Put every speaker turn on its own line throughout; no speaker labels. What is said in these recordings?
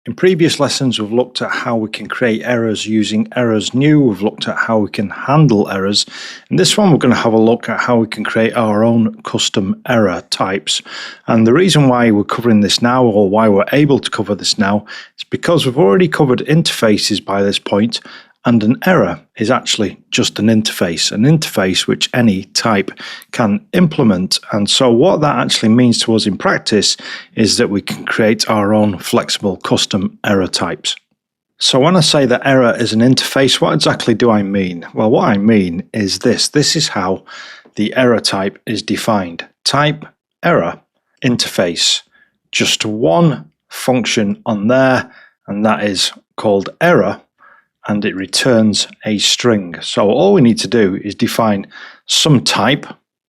In previous lessons, we've looked at how we can create errors using errors new. We've looked at how we can handle errors. In this one, we're going to have a look at how we can create our own custom error types. And the reason why we're covering this now, or why we're able to cover this now, is because we've already covered interfaces by this point, and an error is actually just an interface which any type can implement. And so what that actually means to us in practice is that we can create our own flexible custom error types. So when I say that error is an interface, what exactly do I mean? Well, what I mean is this. This is how the error type is defined. Type, error, interface. Just one function on there, and that is called error. And it returns a string. So all we need to do is define some type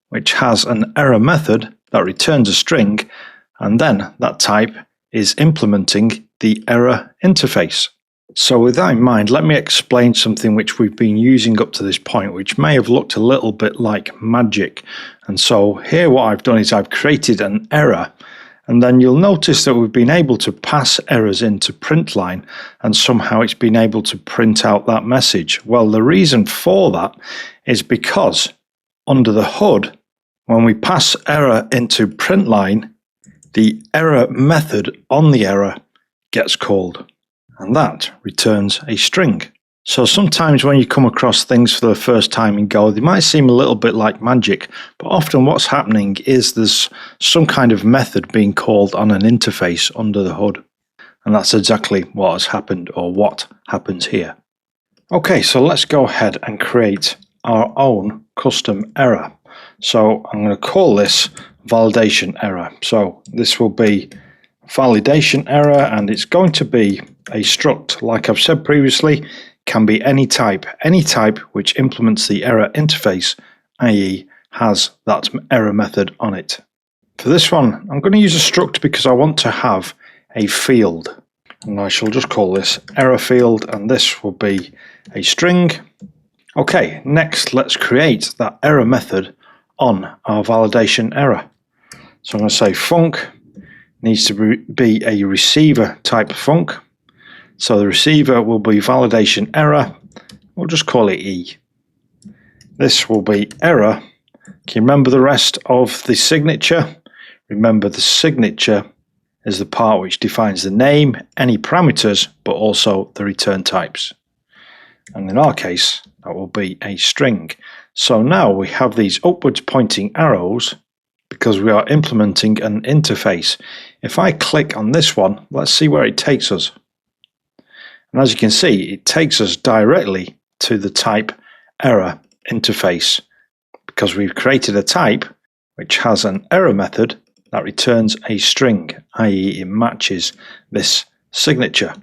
which has an error method that returns a string, and then that type is implementing the error interface. So with that in mind, let me explain something which we've been using up to this point, which may have looked a little bit like magic. And so here what I've done is I've created an error. And then you'll notice that we've been able to pass errors into Println, and somehow it's been able to print out that message. Well, the reason for that is because under the hood, when we pass error into Println, the error method on the error gets called, and that returns a string. So sometimes when you come across things for the first time in Go, they might seem a little bit like magic, but often what's happening is there's some kind of method being called on an interface under the hood. And that's exactly what has happened, or what happens here. Okay, so let's go ahead and create our own custom error. So I'm going to call this validation error. So this will be validation error, and it's going to be a struct. Like I've said previously, can be any type which implements the error interface, i.e. has that error method on it. For this one, I'm going to use a struct because I want to have a field, and I shall just call this error field, and this will be a string. Okay, next let's create that error method on our validation error. So I'm going to say func needs to be a receiver type func. So the receiver will be validation error. We'll just call it E. This will be error. Can you remember the rest of the signature? Remember, the signature is the part which defines the name, any parameters, but also the return types. And in our case, that will be a string. So now we have these upwards pointing arrows because we are implementing an interface. If I click on this one, let's see where it takes us. And as you can see, it takes us directly to the type error interface because we've created a type which has an error method that returns a string, i.e. it matches this signature.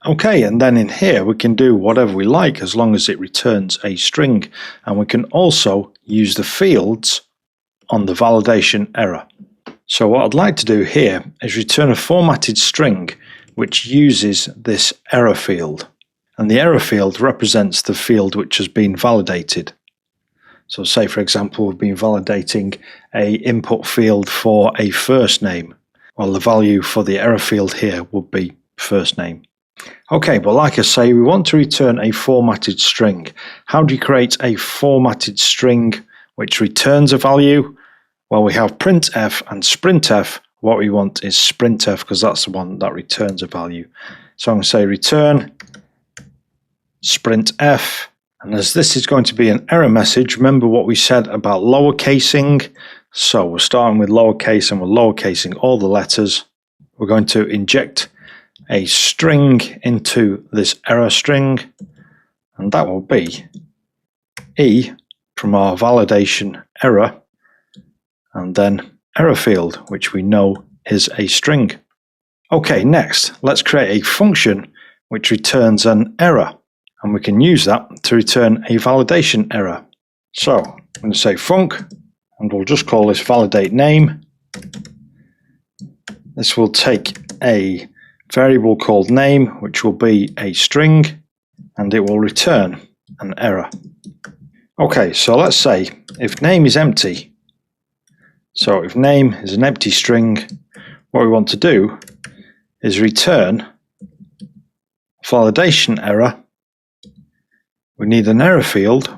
Okay, and then in here we can do whatever we like as long as it returns a string, and we can also use the fields on the validation error. So what I'd like to do here is return a formatted string which uses this error field, and the error field represents the field which has been validated. So say for example we've been validating a input field for a first name. Well, the value for the error field here would be first name. Okay, but like I say, we want to return a formatted string. How do you create a formatted string which returns a value? Well, we have printf and sprintf. What we want is sprintf because that's the one that returns a value. So I'm going to say return sprintf, and as this is going to be an error message, remember what we said about lowercasing. So we're starting with lowercase and we're lowercasing all the letters. We're going to inject a string into this error string, and that will be E from our validation error, and then error field, which we know is a string. Okay, next let's create a function which returns an error, and we can use that to return a validation error. So I'm going to say func, and we'll just call this validate name. This will take a variable called name, which will be a string, and it will return an error. Okay, so let's say if name is empty, so if name is an empty string, what we want to do is return validation error, we need an error field,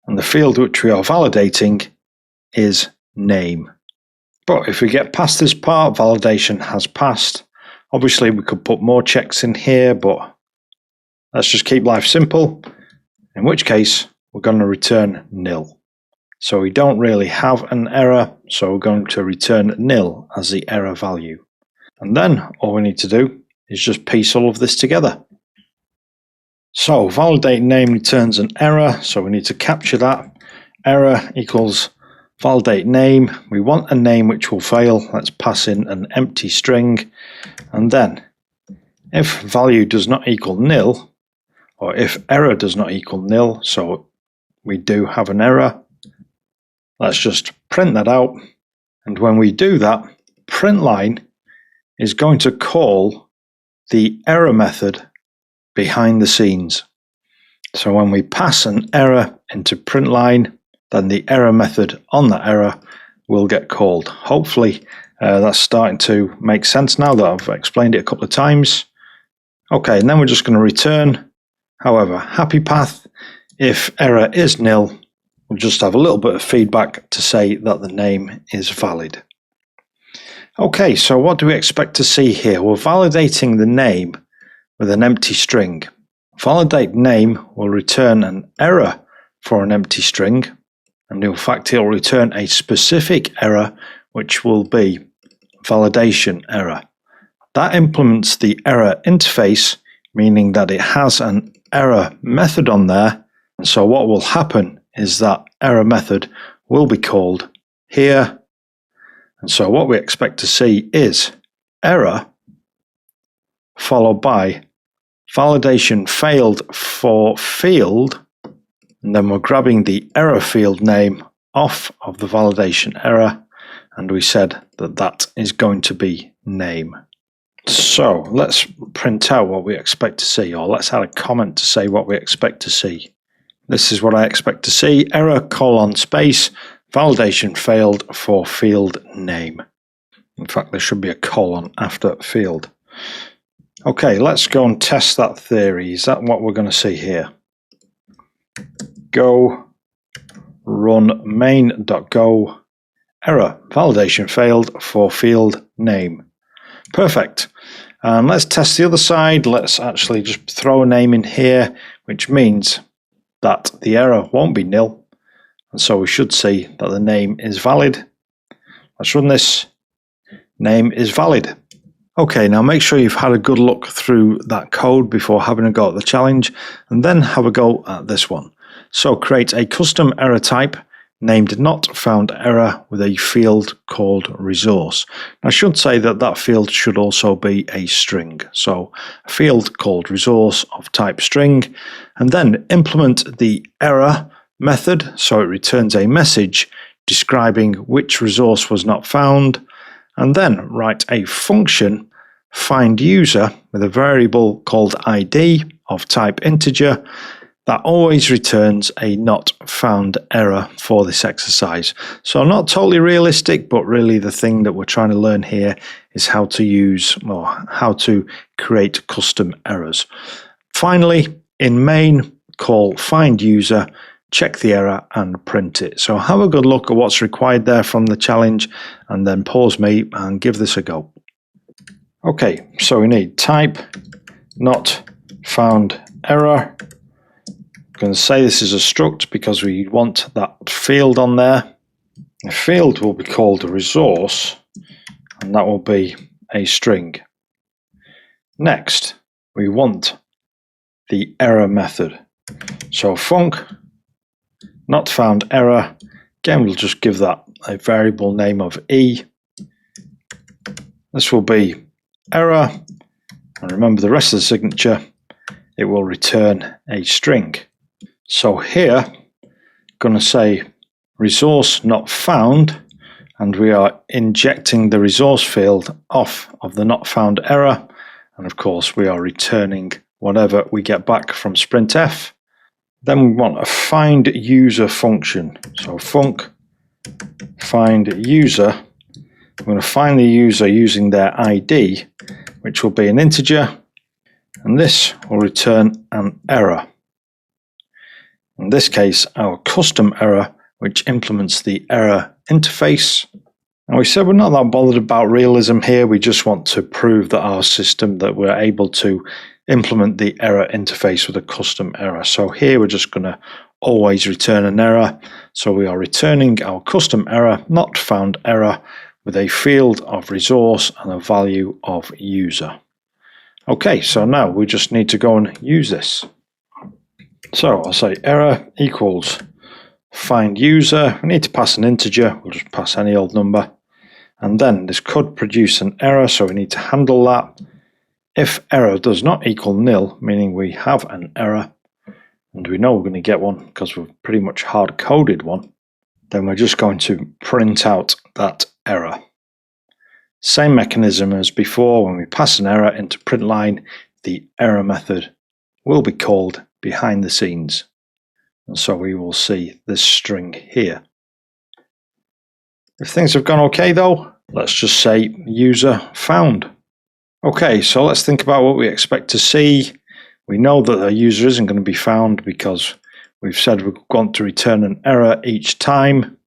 and the field which we are validating is name. But if we get past this part, validation has passed. Obviously we could put more checks in here, but let's just keep life simple, in which case we're going to return nil. So we don't really have an error, so we're going to return nil as the error value. And then all we need to do is just piece all of this together. So validate name returns an error, so we need to capture that. Error equals validate name. We want a name which will fail. Let's pass in an empty string. And then if value does not equal nil, or if error does not equal nil, so we do have an error, let's just print that out. And when we do that, Println is going to call the error method behind the scenes. So when we pass an error into Println, then the error method on that error will get called. Hopefully that's starting to make sense now that I've explained it a couple of times. Okay, and then we're just going to return, however, happy path. If error is nil, we'll just have a little bit of feedback to say that the name is valid. Okay, so what do we expect to see here? We're validating the name with an empty string. Validate name will return an error for an empty string, and in fact it will return a specific error which will be validation error. That implements the error interface, meaning that it has an error method on there, and so what will happen is that error method will be called here, and so what we expect to see is error followed by validation failed for field, and then we're grabbing the error field name off of the validation error, and we said that that is going to be name. So let's print out what we expect to see, or let's add a comment to say what we expect to see. This is what I expect to see: error :space, validation failed for field name. In fact, there should be a colon after field. Okay, let's go and test that theory. Is that what we're going to see here? Go run main.go error validation failed for field name. Perfect. And let's test the other side. Let's actually just throw a name in here, which means that the error won't be nil, and so we should see that the name is valid. Let's run this. Name is valid. Okay, now make sure you've had a good look through that code before having a go at the challenge, and then have a go at this one. So create a custom error type named not found error with a field called resource. I should say that that field should also be a string. So a field called resource of type string, and then implement the error method so it returns a message describing which resource was not found, and then write a function find user with a variable called id of type integer that always returns a not found error for this exercise. So not totally realistic, but really the thing that we're trying to learn here is how to use, or how to create custom errors. Finally, in main, call find user, check the error and print it. So have a good look at what's required there from the challenge, and then pause me and give this a go. Okay, so we need type not found error. I'm going to say this is a struct because we want that field on there. The field will be called a resource, and that will be a string. Next, we want the error method. So func not found error. Again, we'll just give that a variable name of e. This will be error, and remember the rest of the signature, it will return a string. So here, I'm going to say resource not found, and we are injecting the resource field off of the not found error, and of course we are returning whatever we get back from sprintf. Then we want a find user function. So func find user. We're going to find the user using their ID, which will be an integer. and this will return an error. In this case, our custom error, which implements the error interface. And we said we're not that bothered about realism here, we just want to prove that our system, that we're able to implement the error interface with a custom error. So here we're just going to always return an error. So we are returning our custom error, not found error, with a field of resource and a value of user. Okay, so now we just need to go and use this. So I'll say error equals find user. We need to pass an integer, we'll just pass any old number. And then this could produce an error, so we need to handle that. If error does not equal nil, meaning we have an error, and we know we're going to get one because we've pretty much hard-coded one, then we're just going to print out that error. Same mechanism as before, when we pass an error into Println, the error method will be called behind the scenes. And so we will see this string here. If things have gone okay though, let's just say user found. Okay, so let's think about what we expect to see. We know that the user isn't going to be found because we've said we want to return an error each time.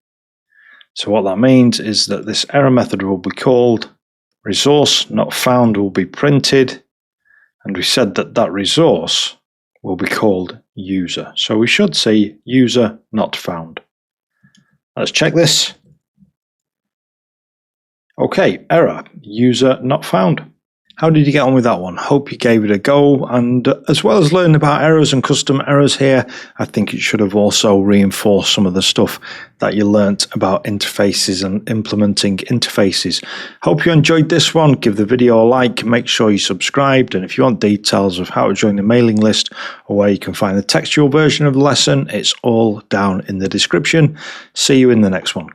So what that means is that this error method will be called, resource not found will be printed, and we said that that resource will be called user. So we should see user not found. Let's check this. Okay, error, user not found. How did you get on with that one? Hope you gave it a go, and as well as learning about errors and custom errors here, I think it should have also reinforced some of the stuff that you learnt about interfaces and implementing interfaces. Hope you enjoyed this one. Give the video a like, make sure you subscribed, and if you want details of how to join the mailing list or where you can find the textual version of the lesson, it's all down in the description. See you in the next one.